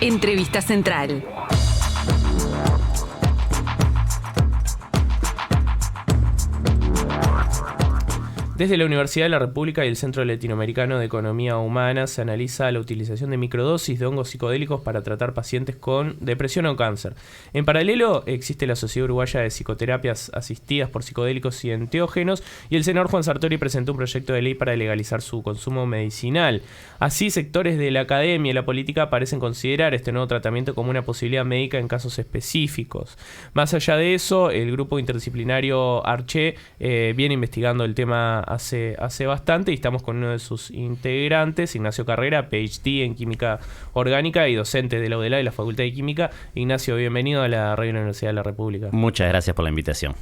Entrevista Central. Desde la Universidad de la República y el Centro Latinoamericano de Economía Humana se analiza la utilización de microdosis de hongos psicodélicos para tratar pacientes con depresión o cáncer. En paralelo, existe la Sociedad Uruguaya de Psicoterapias Asistidas por Psicodélicos y Enteógenos, y el senador Juan Sartori presentó un proyecto de ley para legalizar su consumo medicinal. Así, sectores de la academia y la política parecen considerar este nuevo tratamiento como una posibilidad médica en casos específicos. Más allá de eso, el grupo interdisciplinario ARCHE viene investigando el tema hace bastante, y estamos con uno de sus integrantes, Ignacio Carrera, PhD en Química Orgánica y docente de la UDELA de la Facultad de Química. Ignacio, bienvenido a la Radio Universidad de la República. Muchas gracias por la invitación.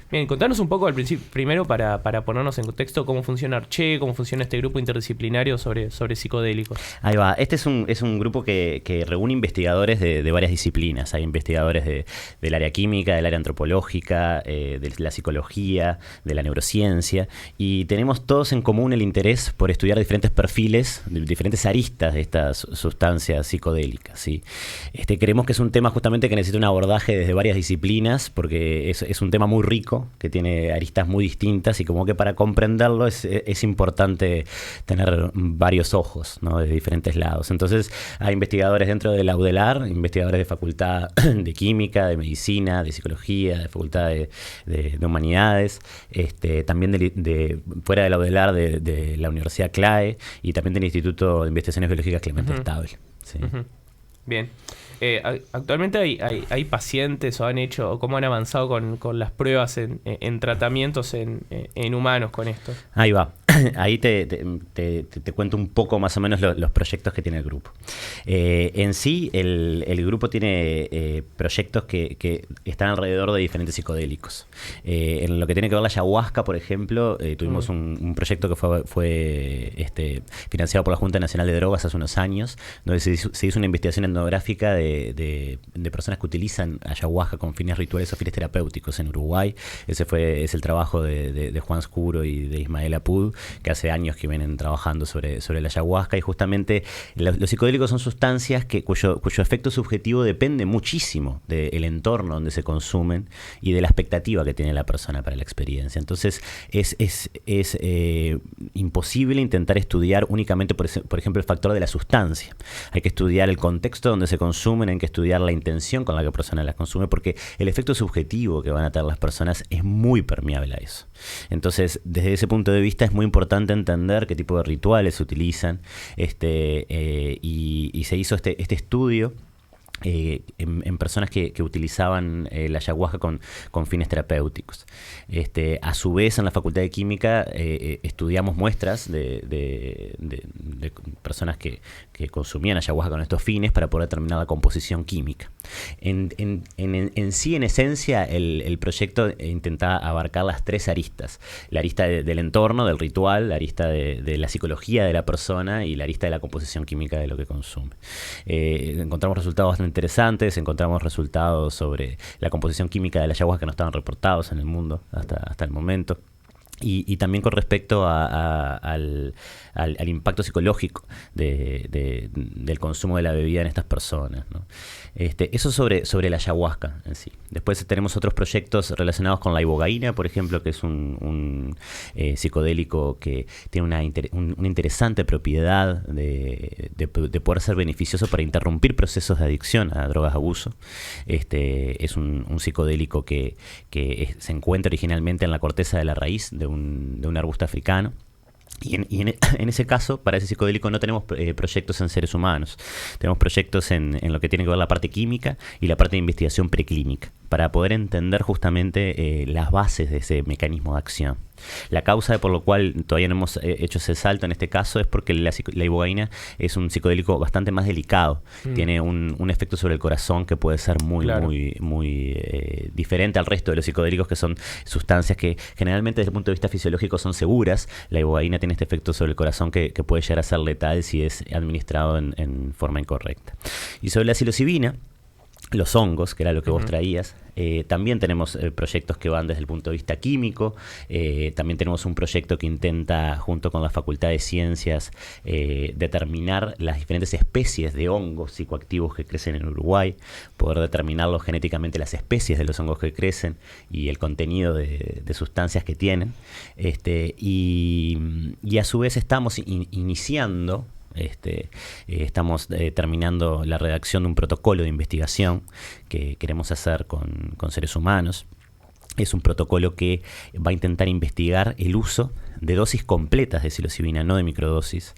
Bien, contanos un poco al principio, primero para ponernos en contexto, cómo funciona ARCHE, cómo funciona este grupo interdisciplinario sobre psicodélicos. Ahí va, este es un grupo que reúne investigadores de varias disciplinas. Hay investigadores del área química, del área antropológica, de la psicología, de la neurociencia, y tenemos todos en común el interés por estudiar diferentes perfiles, diferentes aristas de estas sustancias psicodélicas, ¿sí? Creemos que es un tema justamente que necesita un abordaje desde varias disciplinas, porque es un tema muy rico, que tiene aristas muy distintas, y como que para comprenderlo es importante tener varios ojos, ¿no?, de diferentes lados. Entonces hay investigadores dentro de la UDELAR, investigadores de facultad de química, de medicina, de psicología, de facultad de humanidades, también de fuera de la UDELAR, de la Universidad CLAE, y también del Instituto de Investigaciones Biológicas Clemente Estable. Sí. Bien. Actualmente hay pacientes, o han hecho, o cómo han avanzado con las pruebas en tratamientos en humanos con esto. Ahí va. Ahí te cuento un poco más o menos los proyectos que tiene el grupo. En sí, el grupo tiene proyectos que están alrededor de diferentes psicodélicos. En lo que tiene que ver la ayahuasca, por ejemplo, tuvimos un proyecto que fue financiado por la Junta Nacional de Drogas hace unos años, donde se hizo una investigación etnográfica de personas que utilizan ayahuasca con fines rituales o fines terapéuticos en Uruguay. Ese es el trabajo de Juan Scuro y de Ismael Apud, que hace años que vienen trabajando sobre la ayahuasca, y justamente los psicodélicos son sustancias cuyo efecto subjetivo depende muchísimo del entorno donde se consumen y de la expectativa que tiene la persona para la experiencia. Entonces es imposible intentar estudiar únicamente, por ejemplo, el factor de la sustancia. Hay que estudiar el contexto donde se consumen, hay que estudiar la intención con la que la persona las consume, porque el efecto subjetivo que van a tener las personas es muy permeable a eso. Entonces, desde ese punto de vista es muy importante entender qué tipo de rituales se utilizan, y se hizo este estudio en personas que utilizaban la ayahuasca con fines terapéuticos. A su vez, en la Facultad de Química estudiamos muestras de personas que consumían ayahuasca con estos fines para poder determinar la composición química. En esencia, el proyecto intentaba abarcar las tres aristas: la arista del entorno, del ritual, la arista de la psicología de la persona, y la arista de la composición química de lo que consume. Encontramos resultados bastante interesantes. Encontramos resultados sobre la composición química de la ayahuasca que no estaban reportados en el mundo hasta el momento. Y también con respecto al impacto psicológico del consumo de la bebida en estas personas, ¿no? Eso sobre la ayahuasca en sí. Después tenemos otros proyectos relacionados con la ibogaína, por ejemplo, que es un psicodélico que tiene una interesante propiedad de poder ser beneficioso para interrumpir procesos de adicción a drogas de abuso. Es un psicodélico que se encuentra originalmente en la corteza de la raíz de un arbusto africano. Y en ese caso, para ese psicodélico no tenemos proyectos en seres humanos. Tenemos proyectos en lo que tiene que ver la parte química y la parte de investigación preclínica, para poder entender justamente las bases de ese mecanismo de acción. La causa por lo cual todavía no hemos hecho ese salto en este caso es porque la ibogaína es un psicodélico bastante más delicado. Tiene un efecto sobre el corazón que puede ser muy diferente al resto de los psicodélicos, que son sustancias que generalmente desde el punto de vista fisiológico son seguras. La ibogaína tiene este efecto sobre el corazón que puede llegar a ser letal si es administrado en forma incorrecta. Y sobre la psilocibina, los hongos, que era lo que vos traías. También tenemos proyectos que van desde el punto de vista químico. También tenemos un proyecto que intenta, junto con la Facultad de Ciencias, determinar las diferentes especies de hongos psicoactivos que crecen en Uruguay, poder determinarlos genéticamente, las especies de los hongos que crecen y el contenido de sustancias que tienen. Y a su vez estamos iniciando... estamos terminando la redacción de un protocolo de investigación que queremos hacer con seres humanos. Es un protocolo que va a intentar investigar el uso de dosis completas de psilocibina, no de microdosis,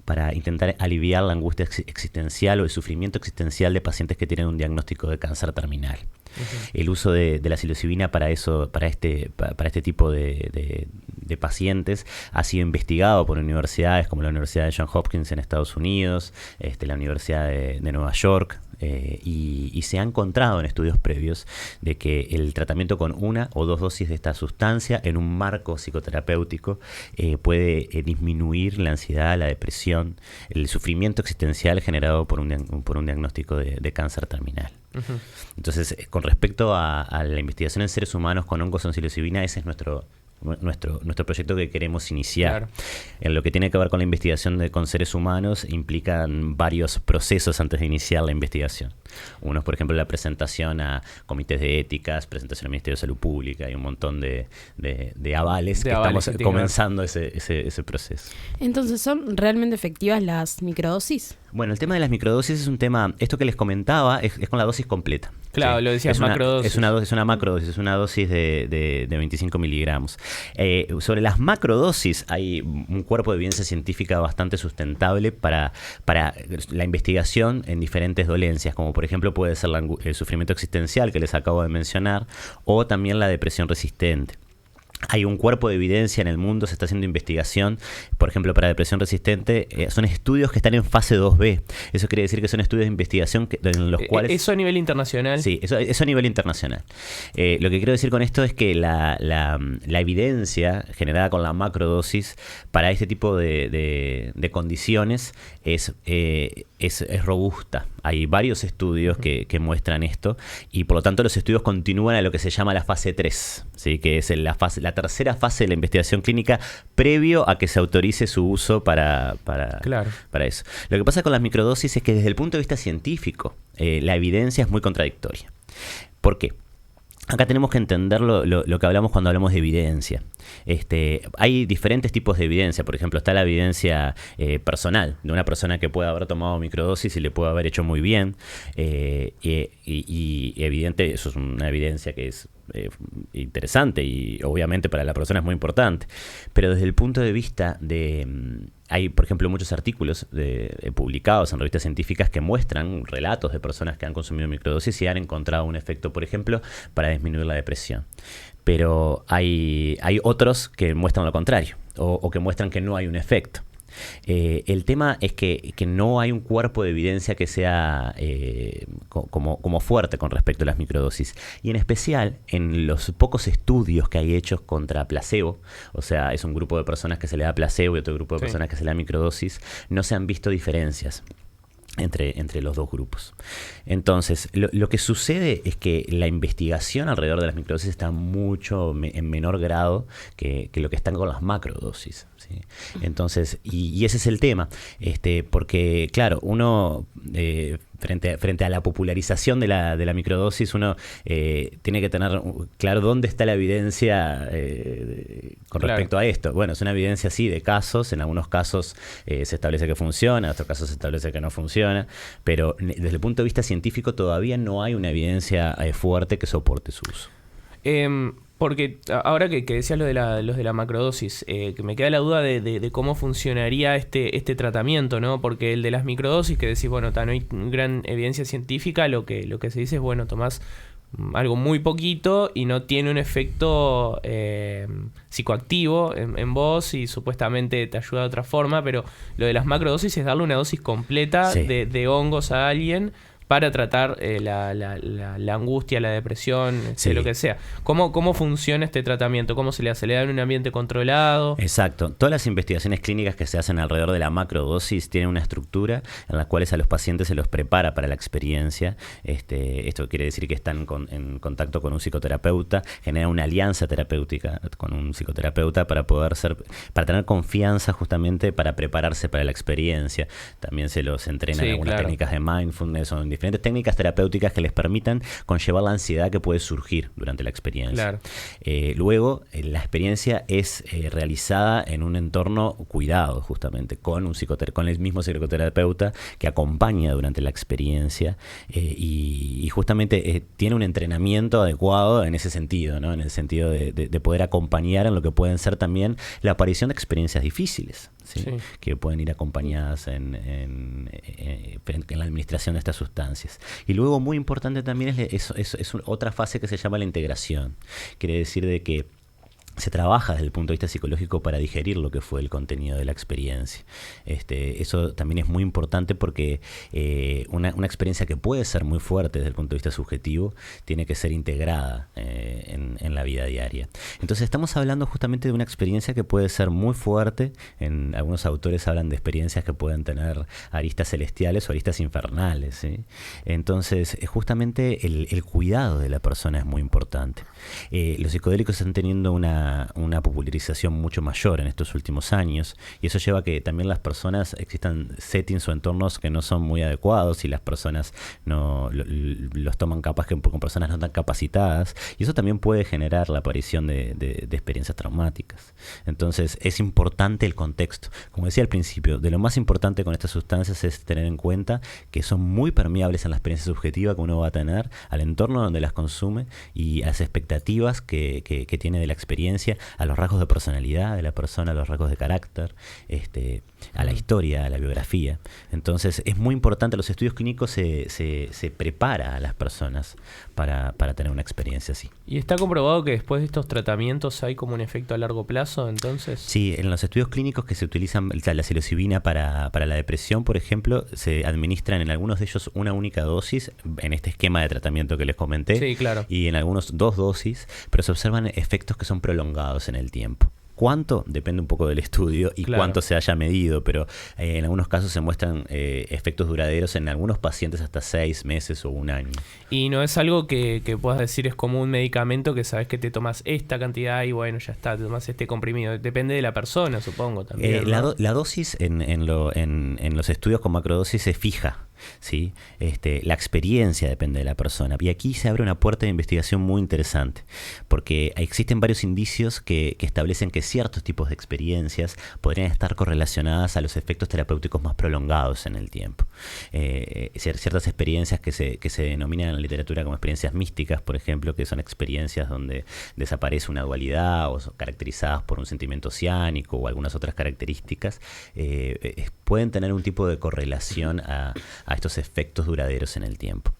para intentar aliviar la angustia existencial o el sufrimiento existencial de pacientes que tienen un diagnóstico de cáncer terminal. El uso de la psilocibina para este tipo de pacientes ha sido investigado por universidades como la Universidad de Johns Hopkins en Estados Unidos, la Universidad de Nueva York, y se ha encontrado en estudios previos de que el tratamiento con 1 o 2 dosis de esta sustancia en un marco psicoterapéutico puede disminuir la ansiedad, la depresión, el sufrimiento existencial generado por un diagnóstico de cáncer terminal. Entonces, con respecto a la investigación en seres humanos con hongos en psilocibina, ese es nuestro proyecto que queremos iniciar. Claro. En lo que tiene que ver con la investigación con seres humanos, implican varios procesos antes de iniciar la investigación. Uno es, por ejemplo, la presentación a comités de éticas, presentación al Ministerio de Salud Pública y un montón de avales que estamos comenzando ese proceso. Entonces, ¿son realmente efectivas las microdosis? Bueno, el tema de las microdosis es un tema, esto que les comentaba, es con la dosis completa. Claro, ¿sí? lo decías, macrodosis. Es una macrodosis, es una dosis de 25 miligramos. Sobre las macrodosis hay un cuerpo de evidencia científica bastante sustentable para la investigación en diferentes dolencias, como por ejemplo puede ser el sufrimiento existencial que les acabo de mencionar, o también la depresión resistente. Hay un cuerpo de evidencia en el mundo, se está haciendo investigación, por ejemplo, para depresión resistente, son estudios que están en fase 2B. Eso quiere decir que son estudios de investigación en los cuales... ¿Eso a nivel internacional? Sí, eso a nivel internacional. Lo que quiero decir con esto es que la evidencia generada con la macrodosis para este tipo de condiciones es robusta. Hay varios estudios que muestran esto y por lo tanto los estudios continúan a lo que se llama la fase 3, ¿sí? Que es la tercera fase de la investigación clínica previo a que se autorice su uso para eso. Lo que pasa con las microdosis es que desde el punto de vista científico la evidencia es muy contradictoria. ¿Por qué? Acá tenemos que entender lo que hablamos cuando hablamos de evidencia. Hay diferentes tipos de evidencia. Por ejemplo, está la evidencia personal, de una persona que puede haber tomado microdosis y le puede haber hecho muy bien. Y evidente, eso es una evidencia que es interesante y obviamente para la persona es muy importante. Pero desde el punto de vista hay, por ejemplo, muchos artículos publicados en revistas científicas que muestran relatos de personas que han consumido microdosis y han encontrado un efecto, por ejemplo, para disminuir la depresión. Pero hay otros que muestran lo contrario o que muestran que no hay un efecto. El tema es que no hay un cuerpo de evidencia que sea como fuerte con respecto a las microdosis. Y en especial en los pocos estudios que hay hechos contra placebo, o sea, es un grupo de personas que se le da placebo y otro grupo de personas que se le da microdosis, no se han visto diferencias entre los dos grupos. Entonces, lo que sucede es que la investigación alrededor de las microdosis está mucho en menor grado que lo que están con las macrodosis, ¿sí? Entonces, y ese es el tema, porque claro, uno frente a la popularización de la microdosis, uno tiene que tener claro dónde está la evidencia con respecto a esto. Bueno, es una evidencia sí de casos, en algunos casos se establece que funciona, en otros casos se establece que no funciona, pero desde el punto de vista científico todavía no hay una evidencia fuerte que soporte su uso. Porque ahora que decías los de la macrodosis, que me queda la duda de cómo funcionaría este tratamiento, ¿no? Porque el de las microdosis, que decís, bueno, no hay gran evidencia científica, lo que se dice es, bueno, tomás algo muy poquito y no tiene un efecto psicoactivo en vos y supuestamente te ayuda de otra forma, pero lo de las macrodosis es darle una dosis completa de hongos a alguien para tratar la angustia, la depresión, Sí. lo que sea. ¿Cómo funciona este tratamiento? ¿Cómo se le hace? ¿Le da en un ambiente controlado? Exacto. Todas las investigaciones clínicas que se hacen alrededor de la macrodosis tienen una estructura en la cual a los pacientes se los prepara para la experiencia. Esto quiere decir que están en contacto con un psicoterapeuta, genera una alianza terapéutica con un psicoterapeuta para tener confianza justamente para prepararse para la experiencia. También se los entrena en algunas técnicas de mindfulness o en diferentes técnicas terapéuticas que les permitan conllevar la ansiedad que puede surgir durante la experiencia. Luego, la experiencia es realizada en un entorno cuidado, justamente, con el mismo psicoterapeuta que acompaña durante la experiencia y justamente tiene un entrenamiento adecuado en ese sentido, ¿no? En el sentido de poder acompañar en lo que pueden ser también la aparición de experiencias difíciles. ¿Sí? Sí. Que pueden ir acompañadas en la administración de estas sustancias. Y luego, muy importante también, es otra fase que se llama la integración. Quiere decir de que se trabaja desde el punto de vista psicológico para digerir lo que fue el contenido de la experiencia. Eso también es muy importante porque una experiencia que puede ser muy fuerte desde el punto de vista subjetivo tiene que ser integrada en la vida diaria. Entonces estamos hablando justamente de una experiencia que puede ser muy fuerte. Algunos autores hablan de experiencias que pueden tener aristas celestiales o aristas infernales, ¿sí? Entonces justamente el cuidado de la persona es muy importante. Los psicodélicos están teniendo una popularización mucho mayor en estos últimos años y eso lleva a que también las personas existan settings o entornos que no son muy adecuados y las personas no los toman capaz que con personas no tan capacitadas y eso también puede generar la aparición de experiencias traumáticas. Entonces es importante el contexto. Como decía al principio, de lo más importante con estas sustancias es tener en cuenta que son muy permeables en la experiencia subjetiva que uno va a tener, al entorno donde las consume y a las expectativas que tiene de la experiencia, a los rasgos de personalidad de la persona, a los rasgos de carácter, a la historia, a la biografía. Entonces es muy importante, los estudios clínicos se prepara a las personas para tener una experiencia así. ¿Y está comprobado que después de estos tratamientos hay como un efecto a largo plazo entonces? Sí, en los estudios clínicos que se utilizan la psilocibina para la depresión, por ejemplo, se administran en algunos de ellos una única dosis en este esquema de tratamiento que les comenté. Sí, claro. Y en algunos 2 dosis, pero se observan efectos que son prolongados en el tiempo. ¿Cuánto? Depende un poco del estudio y cuánto se haya medido, pero en algunos casos se muestran efectos duraderos en algunos pacientes hasta 6 meses o 1 año. Y no es algo que puedas decir es como un medicamento que sabes que te tomas esta cantidad y bueno, ya está, te tomas este comprimido. Depende de la persona, supongo, también, ¿no? La dosis en los estudios con macrodosis se fija. ¿Sí? La experiencia depende de la persona y aquí se abre una puerta de investigación muy interesante porque existen varios indicios que establecen que ciertos tipos de experiencias podrían estar correlacionadas a los efectos terapéuticos más prolongados en el tiempo. Ciertas experiencias que se denominan en la literatura como experiencias místicas, por ejemplo, que son experiencias donde desaparece una dualidad o son caracterizadas por un sentimiento oceánico o algunas otras características, pueden tener un tipo de correlación a estos efectos duraderos en el tiempo.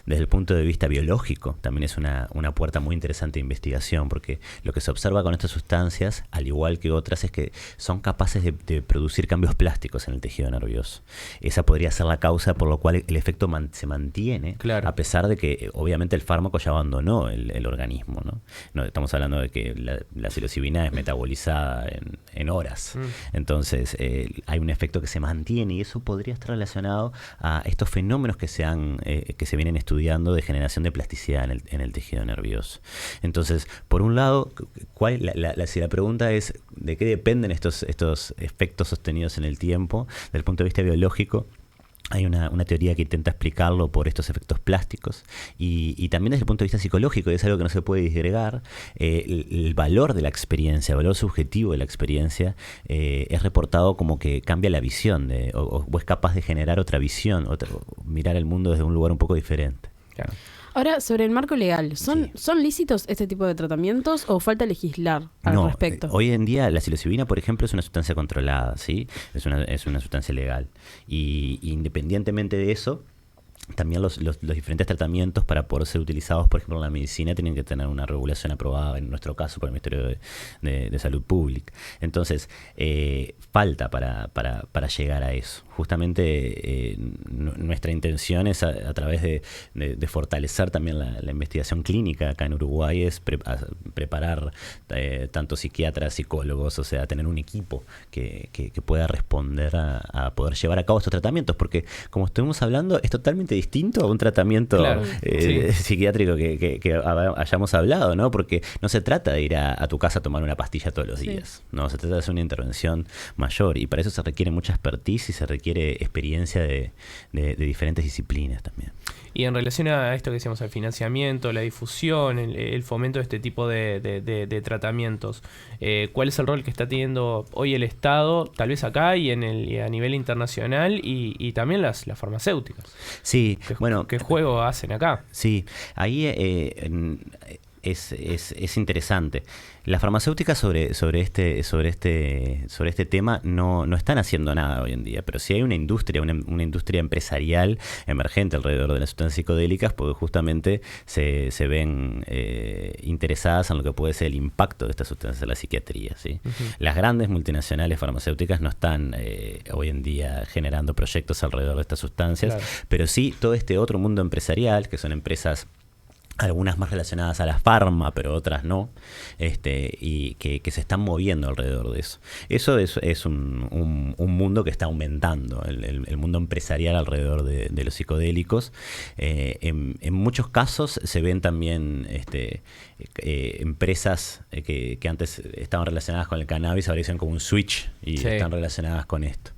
Desde el punto de vista biológico, también es una puerta muy interesante de investigación, porque lo que se observa con estas sustancias, al igual que otras, es que son capaces de producir cambios plásticos en el tejido nervioso. Esa podría ser la causa por lo cual el efecto se mantiene, claro, a pesar de que obviamente el fármaco ya abandonó el organismo, ¿no? No estamos hablando de que la psilocibina es metabolizada en horas. Entonces hay un efecto que se mantiene y eso podría estar relacionado a estos fenómenos que se vienen estudiando de generación de plasticidad en el tejido nervioso. Entonces, por un lado, si la pregunta es ¿de qué dependen estos efectos sostenidos en el tiempo? Desde el punto de vista biológico, hay una teoría que intenta explicarlo por estos efectos plásticos y también desde el punto de vista psicológico, y es algo que no se puede disgregar, el valor de la experiencia, el valor subjetivo de la experiencia es reportado como que cambia la visión o es capaz de generar otra visión, mirar el mundo desde un lugar un poco diferente. Claro. Ahora, sobre el marco legal, ¿son lícitos este tipo de tratamientos o falta legislar al respecto? Hoy en día la psilocibina, por ejemplo, es una sustancia controlada, ¿sí? Es una sustancia legal. Y independientemente de eso, también los diferentes tratamientos para poder ser utilizados, por ejemplo, en la medicina, tienen que tener una regulación aprobada, en nuestro caso, por el Ministerio de Salud Pública. Entonces, falta para llegar a eso. Justamente nuestra intención es a través de fortalecer también la investigación clínica acá en Uruguay, es preparar tanto psiquiatras, psicólogos, o sea, tener un equipo que pueda responder a poder llevar a cabo estos tratamientos, porque como estuvimos hablando, es totalmente distinto a un tratamiento psiquiátrico que hayamos hablado, ¿no? Porque no se trata de ir a tu casa a tomar una pastilla todos los días, no, se trata de hacer una intervención mayor, y para eso se requiere mucha expertise y se requiere experiencia de diferentes disciplinas también. Y en relación a esto que decíamos, el financiamiento, la difusión, el fomento de este tipo de tratamientos, ¿cuál es el rol que está teniendo hoy el Estado, tal vez acá y a nivel internacional, y también las farmacéuticas? Sí, bueno. ¿Qué juego hacen acá? Sí, ahí es interesante. Las farmacéuticas sobre este tema no están haciendo nada hoy en día, pero sí hay una industria, una industria empresarial emergente alrededor de las sustancias psicodélicas, porque justamente se ven interesadas en lo que puede ser el impacto de estas sustancias en la psiquiatría, ¿sí? Las grandes multinacionales farmacéuticas no están hoy en día generando proyectos alrededor de estas sustancias, pero sí todo este otro mundo empresarial, que son empresas algunas más relacionadas a la farma, pero otras no, y que se están moviendo alrededor de eso. Eso es un mundo que está aumentando, el mundo empresarial alrededor de los psicodélicos. En muchos casos se ven también empresas que antes estaban relacionadas con el cannabis, ahora dicen como un switch y están relacionadas con esto.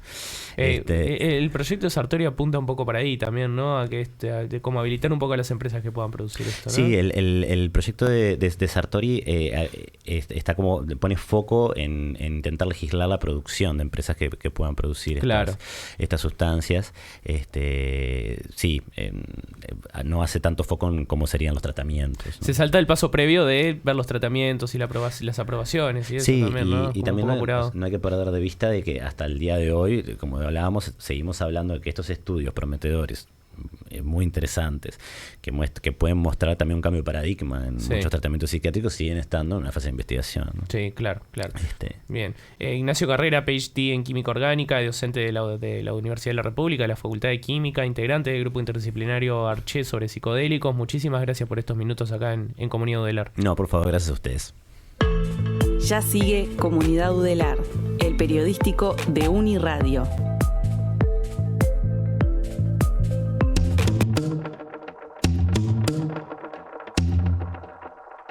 El proyecto de Sartori apunta un poco para ahí también, ¿no? A que de cómo habilitar un poco a las empresas que puedan producir esto, ¿no? Sí, el proyecto de Sartori está como pone foco en intentar legislar la producción de empresas que puedan producir estas sustancias. No hace tanto foco en cómo serían los tratamientos, ¿no? Se salta el paso previo de ver los tratamientos y las aprobaciones y eso también, ¿no? Y también no hay que perder de vista de que hasta el día de hoy, como hablábamos, seguimos hablando de que estos estudios prometedores, muy interesantes, que pueden mostrar también un cambio de paradigma en muchos tratamientos psiquiátricos, siguen estando en una fase de investigación, ¿no? Sí, claro. Bien. Ignacio Carrera, PhD en Química Orgánica, docente de la Universidad de la República, de la Facultad de Química, integrante del grupo interdisciplinario Arché sobre psicodélicos. Muchísimas gracias por estos minutos acá en Comunidad Udelar. No, por favor, gracias a ustedes. Ya sigue Comunidad Udelar, el periodístico de Uniradio.